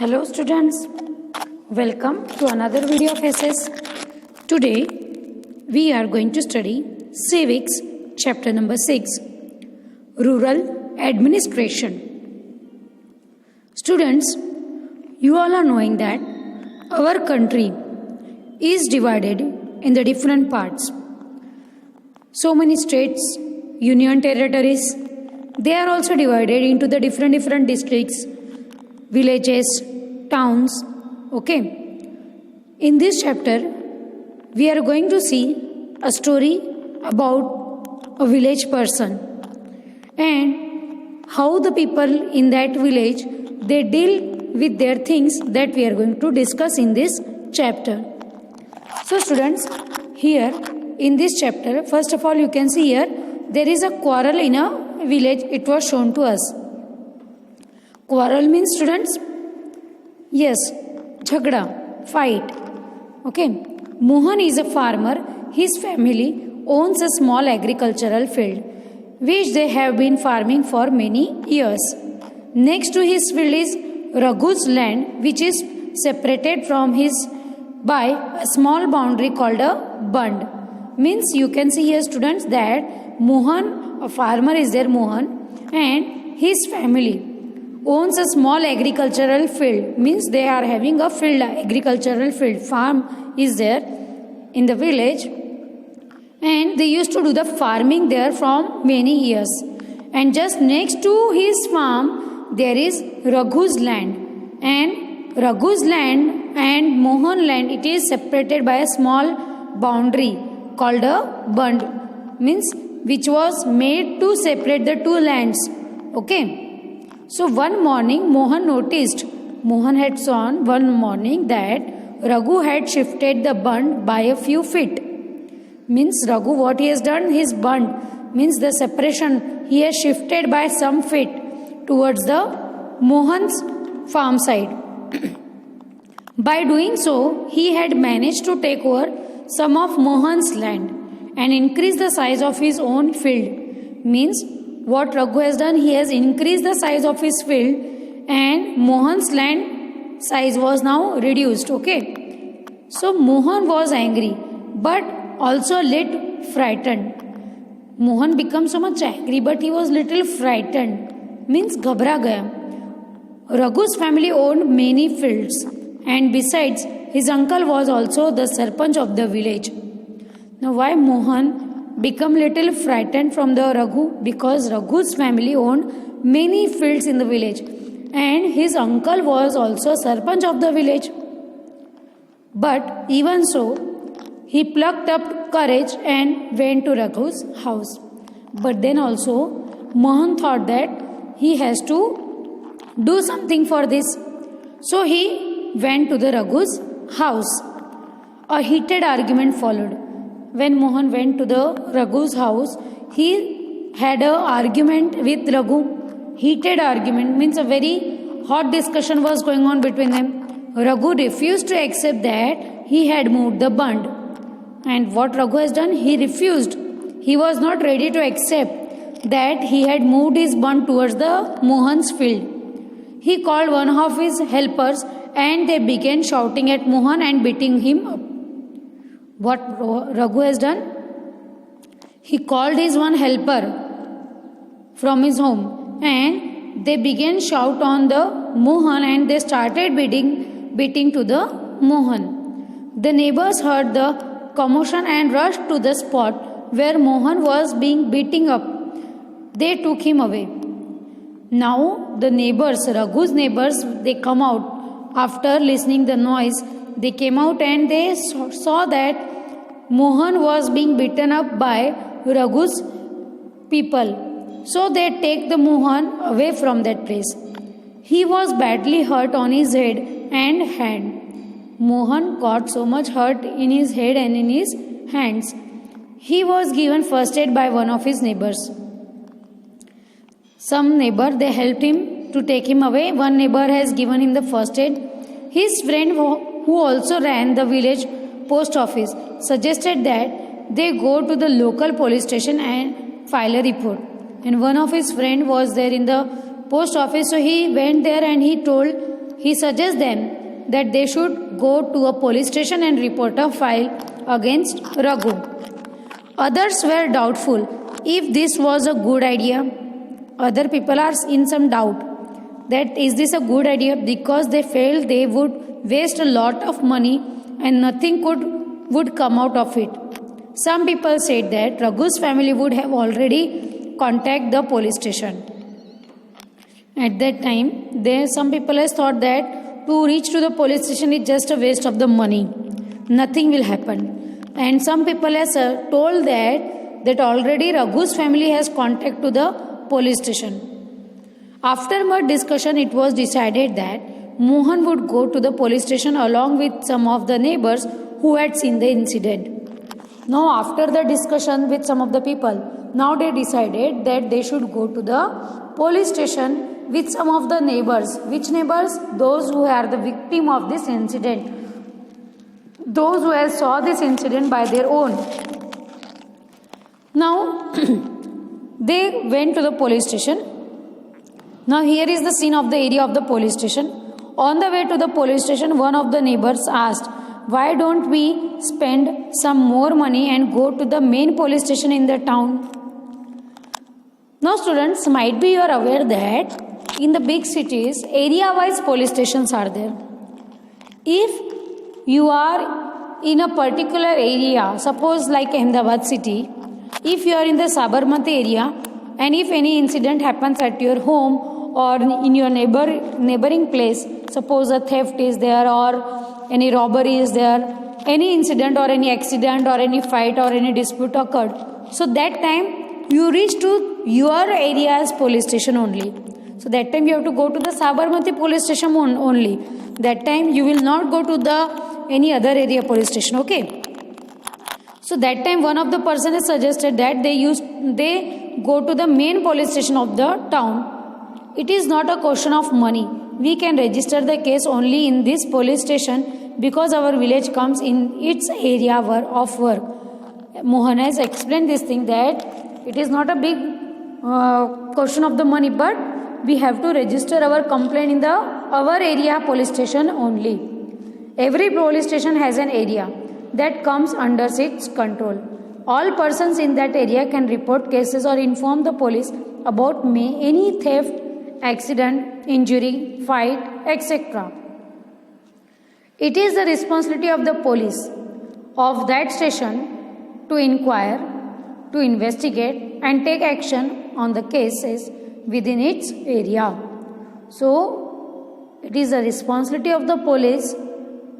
Hello students, welcome to another video of SS. Today we are going to study Civics chapter number 6, Rural Administration. Students, you all are knowing that our country is divided in the different parts. So many states, union territories, they are also divided into the different districts, villages, towns. Okay, in this chapter we are going to see a story about a village person and how the people in that village they deal with their things that we are going to discuss in this chapter. So students, here in this chapter, first of all you can see here there is a quarrel in a village. It was shown to us. Quarrel means, students, yes, jhagda, fight. Okay, Mohan is a farmer. His family owns a small agricultural field which they have been farming for many years. Next to his field is Raghu's land, which is separated from his by a small boundary called a bund. Means you can see here, students, that Mohan, a farmer is there, Mohan, and his family owns a small agricultural field. Means they are having a field, agricultural field, farm is there in the village, and they used to do the farming there from many years. And just next to his farm there is Raghu's land, and Raghu's land and Mohan land, it is separated by a small boundary called a bund, means which was made to separate the two lands. Okay, so one morning Mohan had seen one morning that Raghu had shifted the bund by a few feet. Means Raghu, what he has done, his bund, means the separation, he has shifted by some feet towards the Mohan's farm side. By doing so, he had managed to take over some of Mohan's land and increase the size of his own field. Means what Raghu has done, he has increased the size of his field and Mohan's land size was now reduced. Okay, so Mohan was angry but also a little frightened. Mohan became so much angry but he was little frightened. Means घबरा गया. Raghu's family owned many fields, and besides his uncle was also the sarpanch of the village. Now why Mohan become little frightened from the Raghu? Because Raghu's family owned many fields in the village and his uncle was also sarpanch of the village. But even so, he plucked up courage and went to Raghu's house. But then also Mohan thought that he has to do something for this. So he went to the Raghu's house. A heated argument followed. When Mohan went to the Raghu's house, he had an argument with Raghu. Heated argument means a very hot discussion was going on between them. Raghu refused to accept that he had moved the bund. And what Raghu has done, he refused. He was not ready to accept that he had moved his bund towards the Mohan's field. He called one of his helpers and they began shouting at Mohan and beating him up. What Raghu has done? He called his one helper from his home and they began shout on the Mohan and they started beating to the Mohan. The neighbors heard the commotion and rushed to the spot where Mohan was being beaten up. They took him away. Now the neighbors, Raghu's neighbors, they come out after listening the noise. They came out and they saw that Mohan was being beaten up by Raghu's people. So they take the Mohan away from that place. He was badly hurt on his head and hand. Mohan got so much hurt in his head and in his hands. He was given first aid by one of his neighbors. Some neighbor, they helped him to take him away. One neighbor has given him the first aid. His friend, who also ran the village post office, suggested that they go to the local police station and file a report. And one of his friend was there in the post office, so he went there and he told he suggests them that they should go to a police station and report a file against Raghu. Others were doubtful if this was a good idea. Other people are in some doubt that is this a good idea, because they felt they would waste a lot of money and nothing would come out of it. Some people said that Raghu's family would have already contacted the police station. At that time, some people has thought that to reach to the police station is just a waste of the money. Nothing will happen. And some people has told that already Raghu's family has contacted to the police station. After much discussion, it was decided that Mohan would go to the police station along with some of the neighbors who had seen the incident. Now, after the discussion with some of the people, now they decided that they should go to the police station with some of the neighbors. Which neighbors? Those who are the victim of this incident. Those who have saw this incident by their own. Now, they went to the police station. Now, here is the scene of the area of the police station. On the way to the police station, one of the neighbors asked, "Why don't we spend some more money and go to the main police station in the town?" Now, students, might be you are aware that in the big cities, area-wise police stations are there. If you are in a particular area, suppose like Ahmedabad city, if you are in the Sabarmati area, and if any incident happens at your home or in your neighboring place, suppose a theft is there or any robbery is there, any incident or any accident or any fight or any dispute occurred, so that time you reach to your area's police station only. So that time you have to go to the Sabarmati police station only. That time you will not go to the any other area police station. Okay. So that time one of the person has suggested that they go to the main police station of the town. It is not a question of money. We can register the case only in this police station because our village comes in its area of work. Mohan has explained this thing that it is not a big question of the money, but we have to register our complaint in our area police station only. Every police station has an area that comes under its control. All persons in that area can report cases or inform the police about any theft, accident, injury, fight, etc. It is the responsibility of the police of that station to inquire, to investigate and take action on the cases within its area. So, it is the responsibility of the police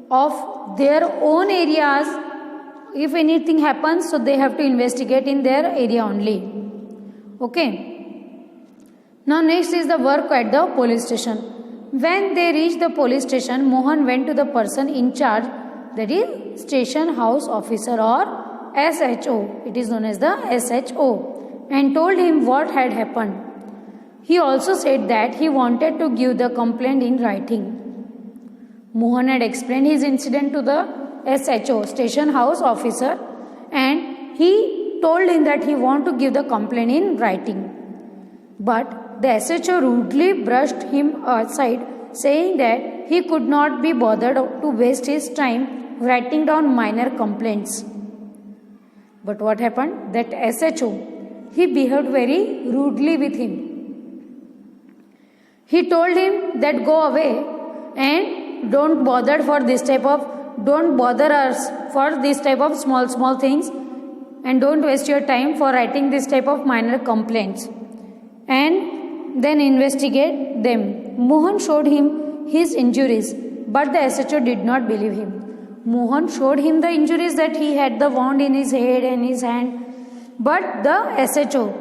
of their own areas. If anything happens, so they have to investigate in their area only. Okay. Now next is the work at the police station. When they reached the police station, Mohan went to the person in charge, that is station house officer or SHO. It is known as the SHO, and told him what had happened. He also said that he wanted to give the complaint in writing. Mohan had explained his incident to the SHO, station house officer, and he told him that he wanted to give the complaint in writing. But the SHO rudely brushed him aside, saying that he could not be bothered to waste his time writing down minor complaints. But what happened? That SHO, he behaved very rudely with him. He told him that go away and don't bother us for this type of small things, and don't waste your time for writing this type of minor complaints, and then investigate them. Mohan showed him his injuries, but the SHO did not believe him. Mohan showed him the injuries, that he had the wound in his head and his hand, but the SHO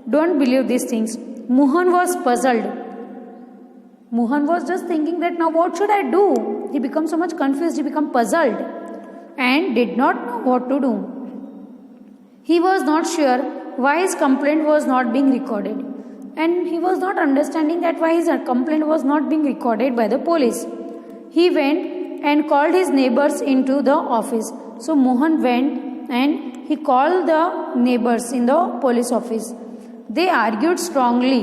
don't believe these things. Mohan was puzzled. Mohan was just thinking that now what should I do? He became so much confused, he became puzzled and did not know what to do. He was not sure why his complaint was not being recorded, and he was not understanding that why his complaint was not being recorded by the police. He went and called his neighbors into the office. So Mohan went and he called the neighbors in the police office. They argued strongly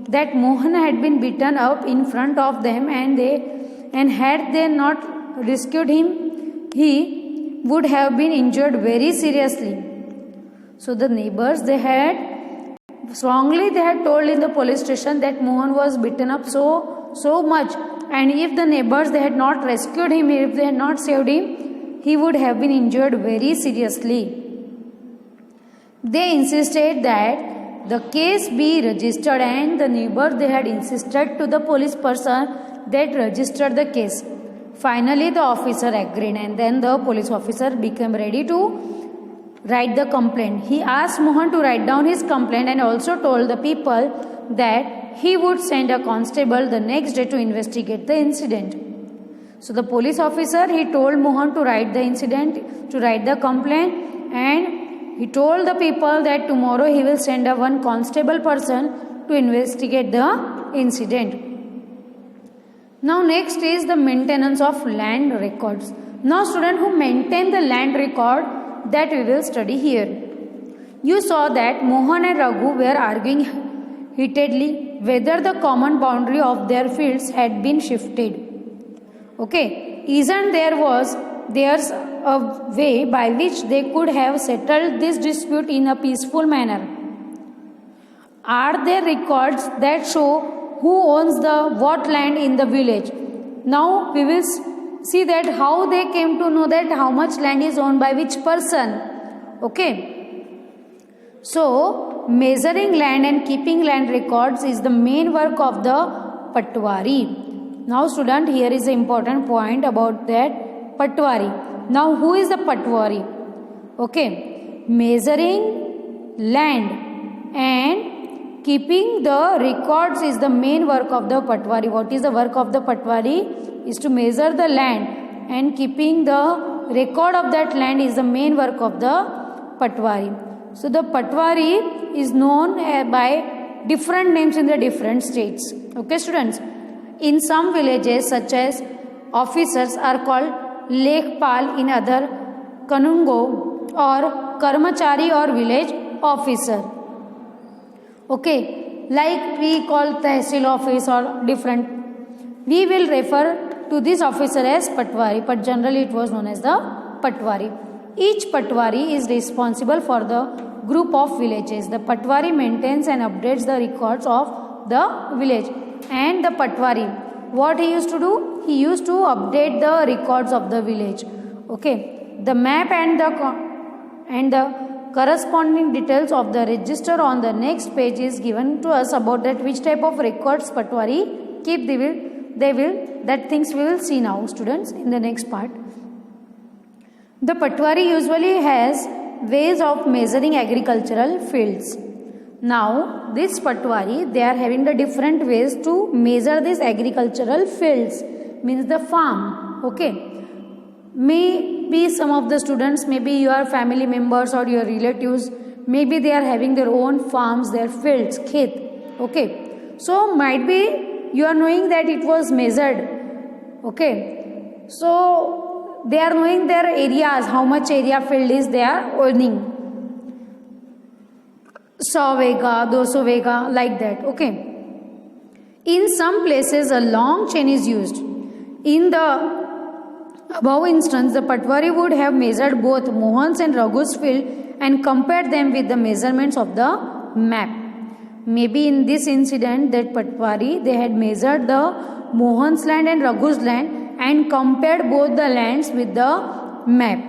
that Mohan had been beaten up in front of them, and had they not rescued him, he would have been injured very seriously. So the neighbors, they had told in the police station that Mohan was beaten up so much, and if the neighbors, they had not rescued him, if they had not saved him, he would have been injured very seriously. They insisted that the case be registered, and the neighbor, they had insisted to the police person that registered the case. Finally the officer agreed, and then the police officer became ready to write the complaint. He asked Mohan to write down his complaint and also told the people that he would send a constable the next day to investigate the incident. So the police officer, he told Mohan to write the complaint, and he told the people that tomorrow he will send a one constable person to investigate the incident. Now next is the maintenance of land records. Now student, who maintain the land record, that we will study here. You saw that Mohan and Raghu were arguing heatedly whether the common boundary of their fields had been shifted. Okay, isn't there's a way by which they could have settled this dispute in a peaceful manner? Are there records that show who owns the what land in the village? Now we will see that how they came to know that how much land is owned by which person. Okay, so measuring land and keeping land records is the main work of the Patwari. Now student, here is an important point about that Patwari. Now who is the Patwari? Okay, measuring land and keeping the records is the main work of the Patwari. What is the work of the Patwari? Is to measure the land, and keeping the record of that land is the main work of the Patwari. So the Patwari is known by different names in the different states. Okay students, in some villages such as officers are called Lekhpal, in other Kanungo or Karmachari or village officer. Okay, like we call Tehsil office or different. We will refer to this officer as Patwari, but generally it was known as the Patwari. Each Patwari is responsible for the group of villages. The Patwari maintains and updates the records of the village. And the Patwari, what he used to do? He used to update the records of the village. Okay, the map and the corresponding details of the register on the next page is given to us about that which type of records Patwari keep. That things we will see now students in the next part. The Patwari usually has ways of measuring agricultural fields. Now this Patwari, they are having the different ways to measure these agricultural fields, means the farm. Okay, maybe some of the students, maybe your family members or your relatives, maybe they are having their own farms, their fields, khet. Okay, so might be you are knowing that it was measured. Okay, so they are knowing their areas, how much area field is they are owning. 100 vega, 200 vega, like that. Okay, in some places a long chain is used. In the above instance, the Patwari would have measured both Mohan's and Raghu's field and compared them with the measurements of the map. Maybe in this incident, that Patwari, they had measured the Mohan's land and Raghu's land and compared both the lands with the map.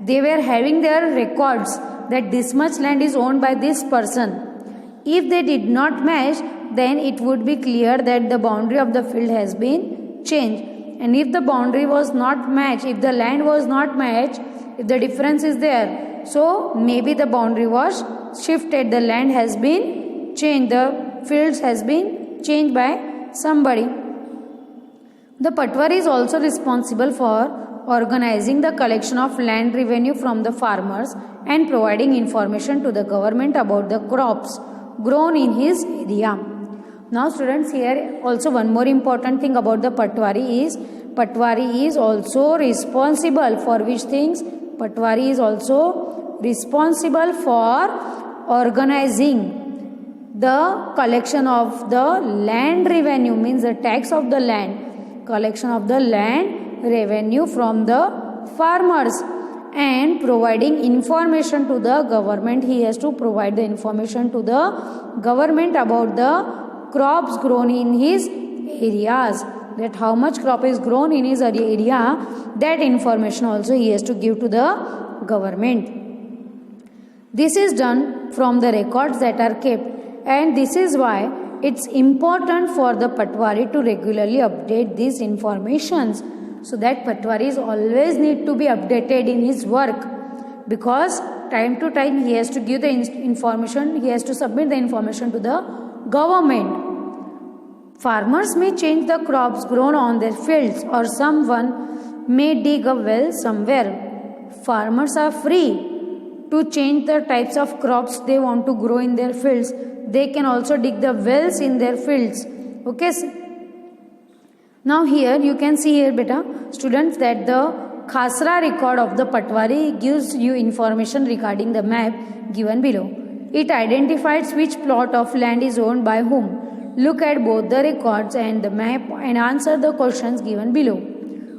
They were having their records that this much land is owned by this person. If they did not match, then it would be clear that the boundary of the field has been changed. And if the boundary was not matched, if the land was not matched, if the difference is there, so maybe the boundary was shifted, the land has been changed, the fields has been changed by somebody. The Patwari is also responsible for organizing the collection of land revenue from the farmers and providing information to the government about the crops grown in his area. Now students, here also one more important thing about the Patwari is also responsible for which things? Patwari is also responsible for organizing the collection of the land revenue, means the tax of the land, collection of the land revenue from the farmers, and providing information to the government. He has to provide the information to the government about the crops grown in his areas, that how much crop is grown in his area, that information also he has to give to the government. This is done from the records that are kept, and this is why it's important for the Patwari to regularly update these informations, so that Patwaris always need to be updated in his work, because time to time he has to give the information, he has to submit the information to the government. Farmers may change the crops grown on their fields, or someone may dig a well somewhere. Farmers are free to change the types of crops they want to grow in their fields. They can also dig the wells in their fields. Okay. Now here you can see here beta students that the Khasra record of the Patwari gives you information regarding the map given below. It identifies which plot of land is owned by whom. Look at both the records and the map and answer the questions given below.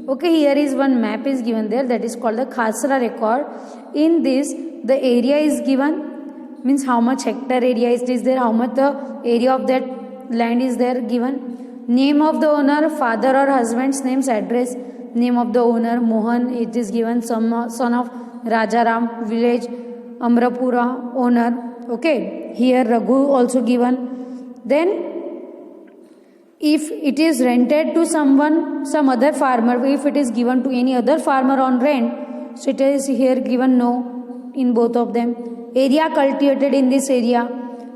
Okay, here is one map is given there, that is called the Khasra record. In this the area is given, means how much hectare area is there, how much the area of that land is there given. Name of the owner, father or husband's names, address. Name of the owner Mohan, it is given, son of Rajaram, village Amrapura, owner. Okay, here Raghu also given. Then if it is rented to someone, some other farmer, if it is given to any other farmer on rent, so it is here given no in both of them. Area cultivated in this area,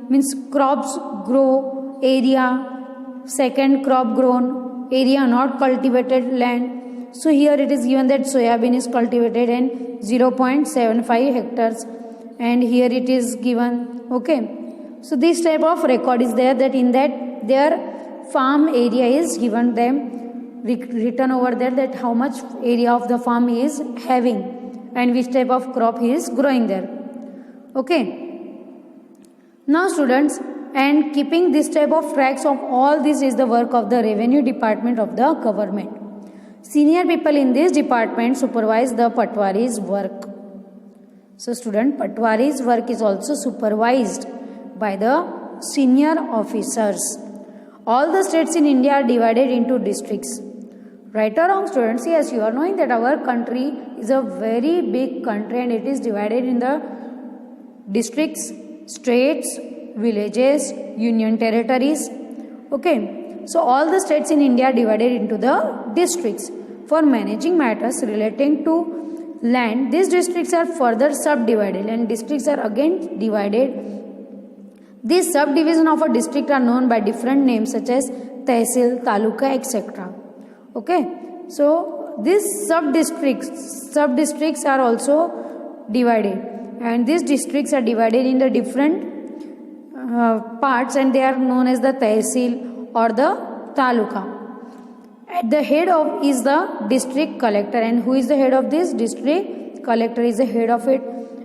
means crops grow area, second crop grown area, not cultivated land. So here it is given that soybean is cultivated in 0.75 hectares, and here it is given. Okay, so this type of record is there, that in that their farm area is given them, written over there, that how much area of the farm he is having and which type of crop he is growing there. Okay, now students, and keeping this type of tracks of all this is the work of the revenue department of the government. Senior people in this department supervise the Patwari's work. So student, Patwari's work is also supervised by the senior officers. All the states in India are divided into districts. Right or wrong students? Yes, you are knowing that our country is a very big country and it is divided in the districts, states, villages, union territories. Okay, so all the states in India are divided into the districts. For managing matters relating to land, these districts are further subdivided and districts are again divided. These subdivisions of a district are known by different names such as Tehsil, Taluka, etc. Okay, so these sub-districts are also divided, and these districts are divided in the different parts, and they are known as the Tehsil or the Taluka. At the head of is the district collector, and who is the head of this? District collector is the head of it,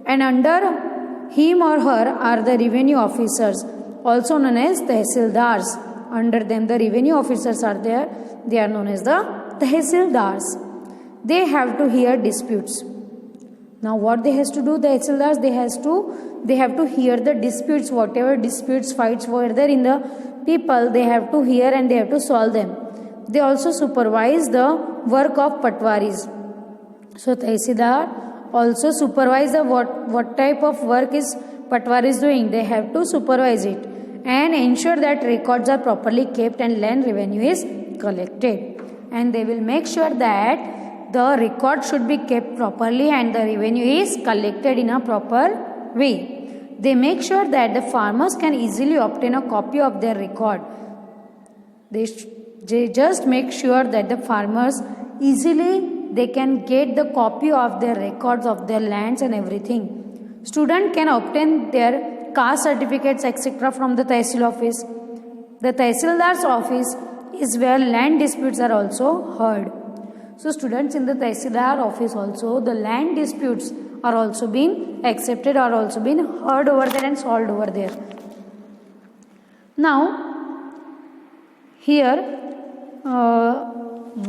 and under him or her are the revenue officers, also known as Tehsildars. Under them the revenue officers are there, they are known as the Tehsildars. They have to hear disputes. Now what they has to do, the Tehsildars, they have to hear the disputes, whatever disputes, fights were there in the people, they have to hear and they have to solve them. They also supervise the work of Patwaris. So Tehsildar also supervise the what type of work is Patwari is doing. They have to supervise it and ensure that records are properly kept and land revenue is collected. And they will make sure that the record should be kept properly and the revenue is collected in a proper way. They make sure that the farmers can easily obtain a copy of their record. They just make sure that the farmers easily they can get the copy of their records of their lands and everything. Student can obtain their caste certificates etc. from the Tehsil office. The Tehsildar's office is where land disputes are also heard. So students, in the Tehsildar office also the land disputes are also being accepted or also being heard over there and solved over there. Now here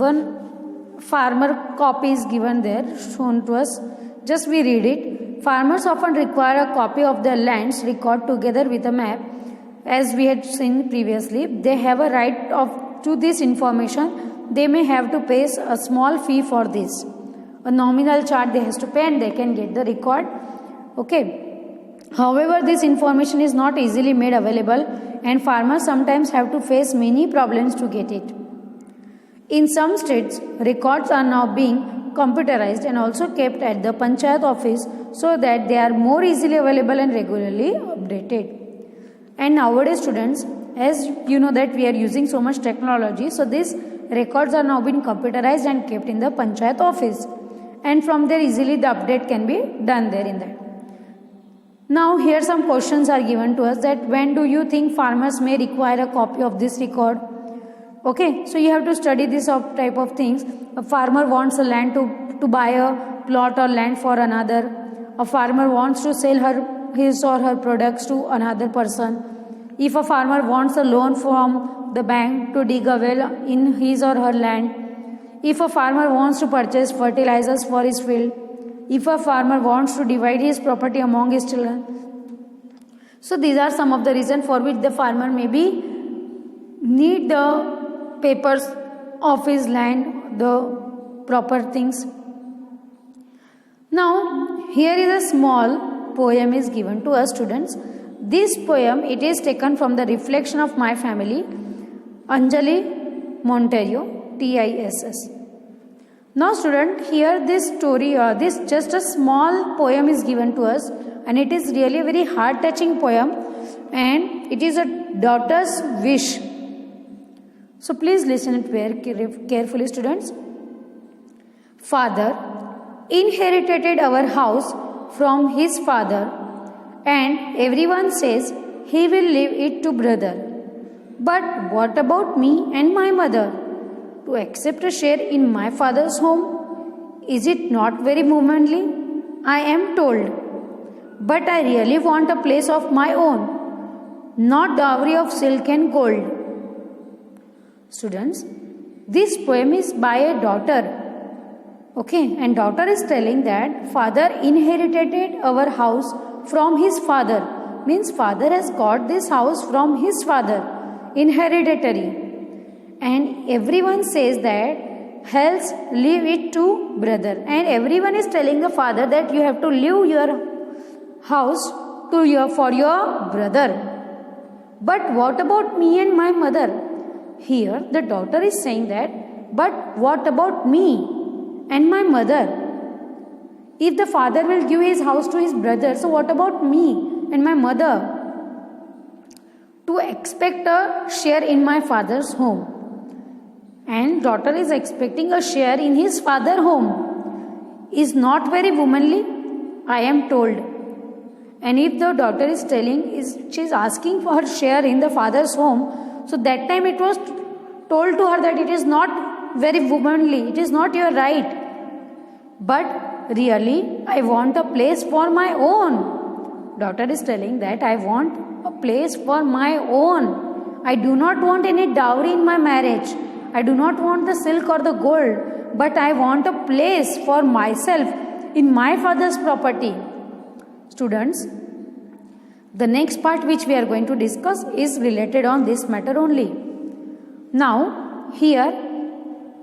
one farmer copy is given there, shown to us. Just we read it. Farmers often require a copy of their lands record together with a map. As we had seen previously, they have a right to this information. They may have to pay a small fee for this. A nominal charge they have to pay and they can get the record. Okay. However, this information is not easily made available and farmers sometimes have to face many problems to get it. In some states, records are now being computerized and also kept at the Panchayat office so that they are more easily available and regularly updated. And nowadays, students, as you know that we are using so much technology, so these records are now being computerized and kept in the Panchayat office. And from there easily the update can be done there in that. Now here some questions are given to us that when do you think farmers may require a copy of this record? Okay, so you have to study this type of things. A farmer wants a land to buy a plot or land for another. A farmer wants to sell his or her products to another person. If a farmer wants a loan from the bank to dig a well in his or her land. If a farmer wants to purchase fertilizers for his field. If a farmer wants to divide his property among his children. So these are some of the reasons for which the farmer maybe need the papers of his land, the proper things. Now here is a small poem is given to us, students. This poem, it is taken from the Reflection of My Family, Anjali Monteiro, TISS. Now student, here this story, this just a small poem is given to us and it is really a very heart touching poem and it is a daughter's wish. So please listen it very carefully, students. Father inherited our house from his father and everyone says he will leave it to brother. But what about me and my mother? To accept a share in my father's home? Is it not very womanly? I am told. But I really want a place of my own, not dowry of silk and gold. Students, this poem is by a daughter. Okay, and daughter is telling that father inherited our house from his father. Means father has got this house from his father, inheritatory. And everyone says that else leave it to brother. And everyone is telling the father that you have to leave your house for your brother. But what about me and my mother? Here the daughter is saying that, but what about me and my mother? If the father will give his house to his brother, so what about me and my mother? To expect a share in my father's home. And daughter is expecting a share in his father's home. Is not very womanly, I am told. And if the daughter is she is asking for her share in the father's home, so that time it was told to her that it is not very womanly, it is not your right. But really, I want a place for my own. Daughter is telling that I want a place for my own. I do not want any dowry in my marriage. I do not want the silk or the gold, but I want a place for myself in my father's property. Students, the next part which we are going to discuss is related on this matter only. Now, here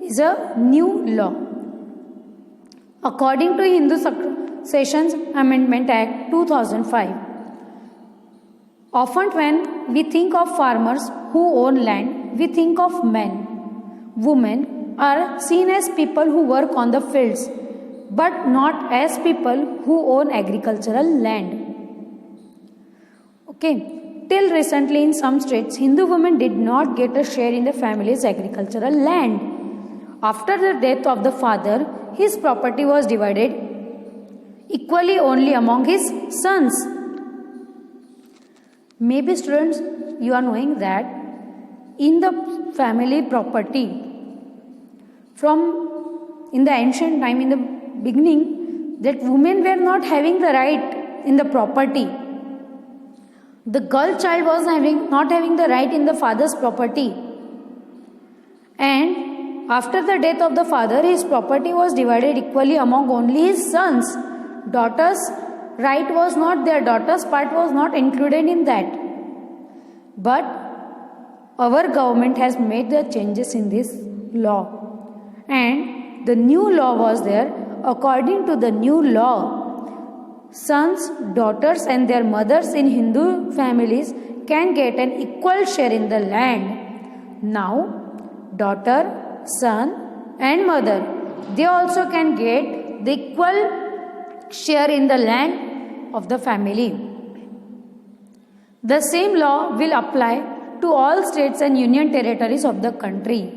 is a new law. According to Hindu Succession Amendment Act 2005, often when we think of farmers who own land, we think of men. Women are seen as people who work on the fields, but not as people who own agricultural land. Okay, till recently in some states, Hindu women did not get a share in the family's agricultural land. After the death of the father, his property was divided equally only among his sons. Maybe students, you are knowing that in the family property, from in the ancient time, in the beginning, that women were not having the right in the property. The girl child was not having the right in the father's property, and after the death of the father, his property was divided equally among only his sons. Daughter's right was not there, daughter's part was not included in that. But our government has made the changes in this law, and the new law was there. According to the new law, sons, daughters and their mothers in Hindu families can get an equal share in the land. Now, daughter, son and mother, they also can get the equal share in the land of the family. The same law will apply to all states and union territories of the country.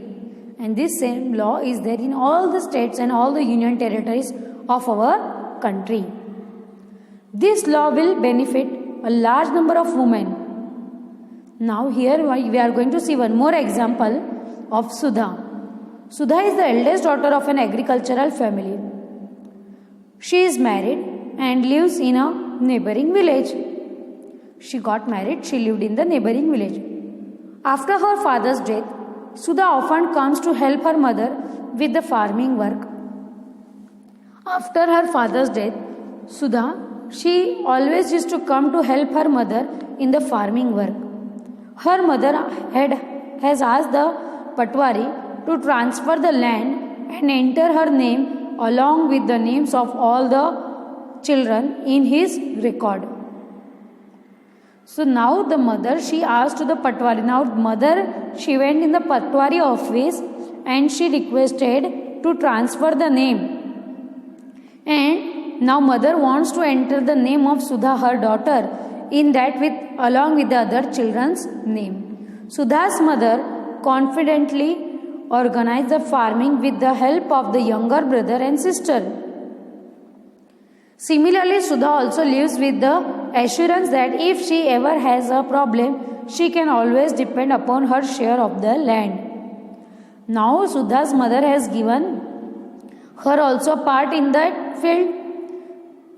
And this same law is there in all the states and all the union territories of our country. This law will benefit a large number of women. Now here we are going to see one more example of Sudha. Sudha is the eldest daughter of an agricultural family. She is married and lives in a neighboring village. She got married, she lived in the neighboring village. After her father's death, Sudha often comes to help her mother with the farming work. After her father's death, she always used to come to help her mother in the farming work. Her mother has asked the Patwari to transfer the land and enter her name along with the names of all the children in his record. So now the mother, she asked to the Patwari. Now mother, she went in the Patwari office and she requested to transfer the name. And now mother wants to enter the name of Sudha, her daughter, in that along with the other children's name. Sudha's mother confidently organized the farming with the help of the younger brother and sister. Similarly, Sudha also lives with the assurance that if she ever has a problem, she can always depend upon her share of the land. Now, Sudha's mother has given her also part in that field,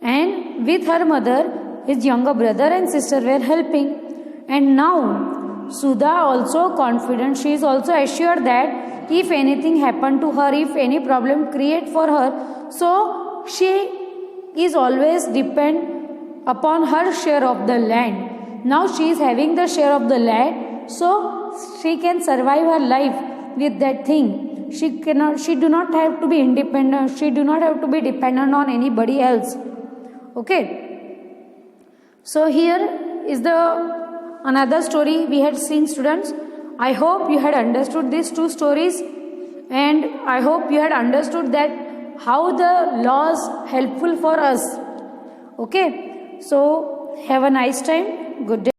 and with her mother, his younger brother and sister were helping. And now, Sudha also confident, she is also assured that if anything happened to her, if any problem create for her, so she is always depend upon her share of the land. Now she is having the share of the land, so she can survive her life with that thing. She do not have to be independent, she do not have to be dependent on anybody else. Okay. So here is the another story we had seen, students. I hope you had understood these two stories, and I hope you had understood that how the laws helpful for us. Okay, so have a nice time. Good day.